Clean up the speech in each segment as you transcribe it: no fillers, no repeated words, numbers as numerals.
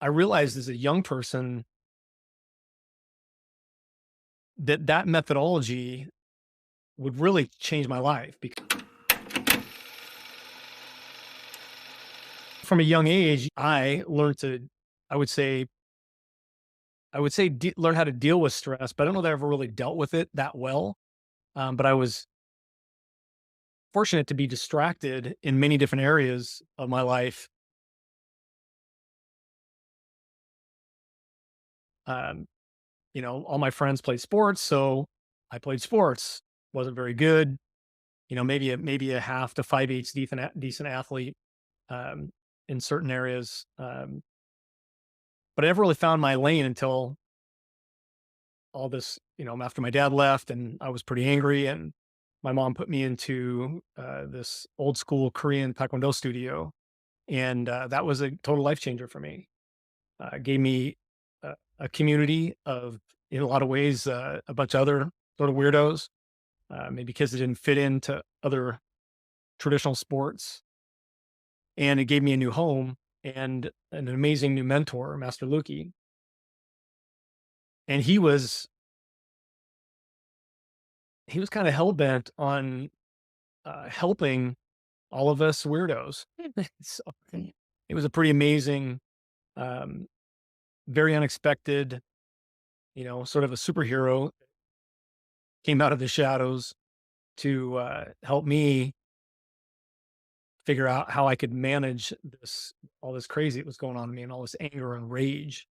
I realized as a young person that that methodology would really change my life because from a young age, I learned to, I would say, learn how to deal with stress, but I don't know that I ever really dealt with it that well. But I was fortunate to be distracted in many different areas of my life. Um, all my friends played sports, so I played sports. Wasn't very good. Maybe a half to 5/8 decent athlete um, in certain areas. But I never really found my lane until all this. After my dad left, and I was pretty angry, and my mom put me into this old school Korean Taekwondo studio, and that was a total life changer for me. Gave me a community of, in a lot of ways, a bunch of other sort of weirdos, maybe kids that didn't fit into other traditional sports. And it gave me a new home and an amazing new mentor, Master Luetke. And he was kind of hell bent on helping all of us weirdos. So it was a pretty amazing, um, very unexpected, sort of a superhero came out of the shadows to help me figure out how I could manage all this crazy that was going on in me and all this anger and rage.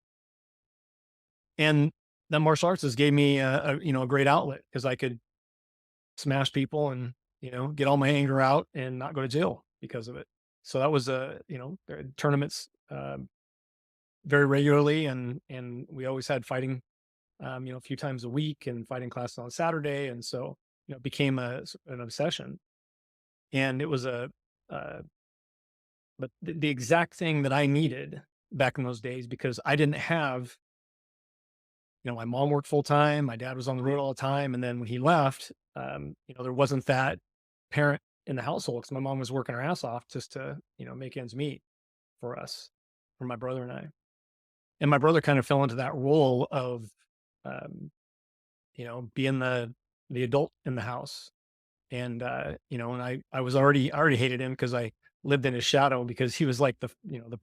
And the martial arts just gave me a great outlet because I could smash people and, get all my anger out and not go to jail because of it. So that was tournaments very regularly, and we always had fighting, a few times a week, and fighting classes on Saturday, and so it became an obsession, and it was uh, but the exact thing that I needed back in those days because I didn't have, my mom worked full time, my dad was on the road all the time, and then when he left, there wasn't that parent in the household because my mom was working her ass off just to, make ends meet for us, for my brother and I. And my brother kind of fell into that role of, um, being the adult in the house. And and I I already hated him because I lived in his shadow because he was like the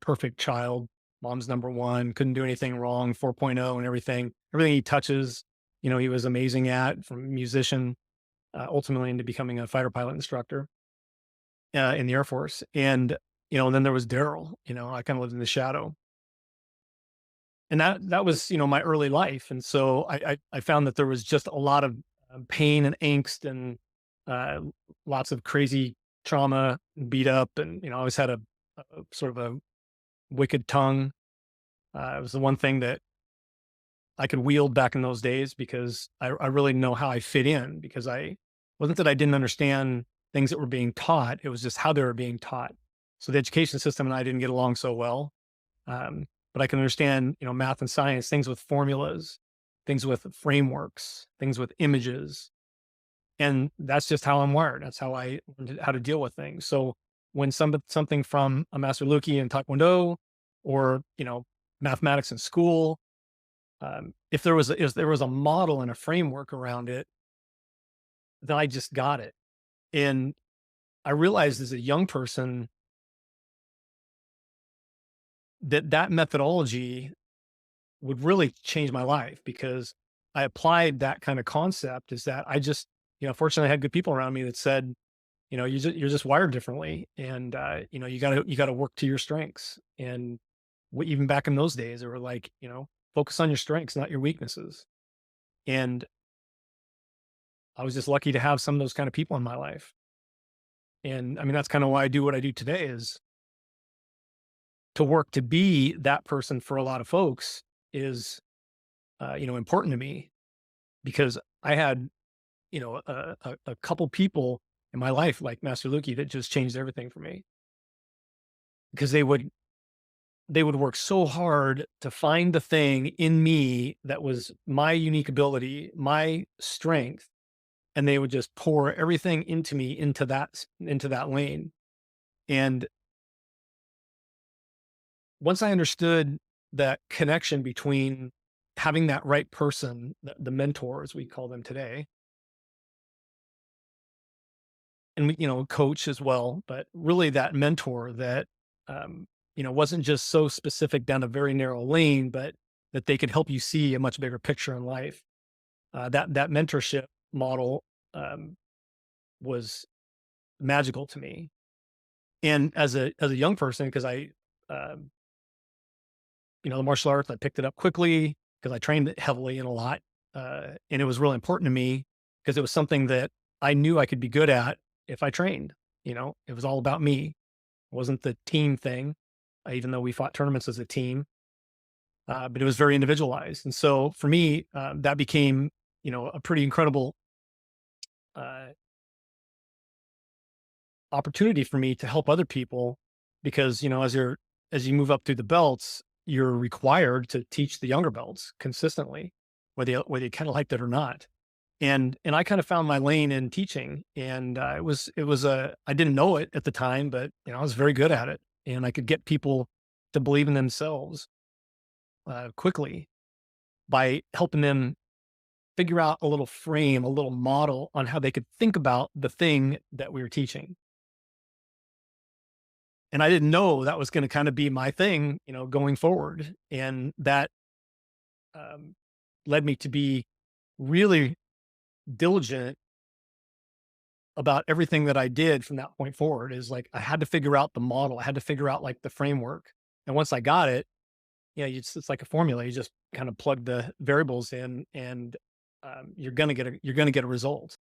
perfect child, mom's number one, couldn't do anything wrong, 4.0 and everything he touches, he was amazing at, from musician ultimately into becoming a fighter pilot instructor in the Air Force. And and then there was Daryl. I kind of lived in the shadow, and that was my early life. And so I found that there was just a lot of pain and angst and uh, lots of crazy trauma, and beat up, and I always had a sort of a wicked tongue. It was the one thing that I could wield back in those days because I really know how I fit in, because I wasn't that I didn't understand things that were being taught. It was just how they were being taught. So the education system and I didn't get along so well. But I can understand, math and science, things with formulas, things with frameworks, things with images. And that's just how I'm wired. That's how I learned how to deal with things. So when something from a Master Luki in Taekwondo, or, mathematics in school, if there was a model and a framework around it, then I just got it. And I realized as a young person that that methodology would really change my life because I applied that kind of concept. Is that I just, fortunately I had good people around me that said, you're just wired differently, and you gotta work to your strengths. And even back in those days, they were like, focus on your strengths, not your weaknesses. And I was just lucky to have some of those kind of people in my life. And I mean, that's kind of why I do what I do today, is to work to be that person for a lot of folks is, important to me, because I had, a couple people in my life like Master Luki that just changed everything for me, because they would work so hard to find the thing in me that was my unique ability, my strength, and they would just pour everything into me, into that lane. And once I understood that connection between having that right person, the mentor, as we call them today, and coach as well, but really that mentor that, wasn't just so specific down a very narrow lane, but that they could help you see a much bigger picture in life. That mentorship model, um, was magical to me. And as a young person, because um, the martial arts, I picked it up quickly because I trained it heavily and a lot, and it was really important to me because it was something that I knew I could be good at if I trained. It was all about me. It wasn't the team thing, even though we fought tournaments as a team, but it was very individualized. And so for me, that became a pretty incredible uh, opportunity for me to help other people because as you move up through the belts, you're required to teach the younger belts consistently, whether you kind of liked it or not. And I kind of found my lane in teaching, and it was a I didn't know it at the time, but I was very good at it, and I could get people to believe in themselves quickly by helping them figure out a little frame, a little model on how they could think about the thing that we were teaching. And I didn't know that was gonna kinda be my thing, going forward, and that, um, led me to be really diligent about everything that I did from that point forward. Is like, I had to figure out the model, I had to figure out, like, the framework, and once I got it, it's like a formula, you just kinda plug the variables in, and, you're gonna get a result.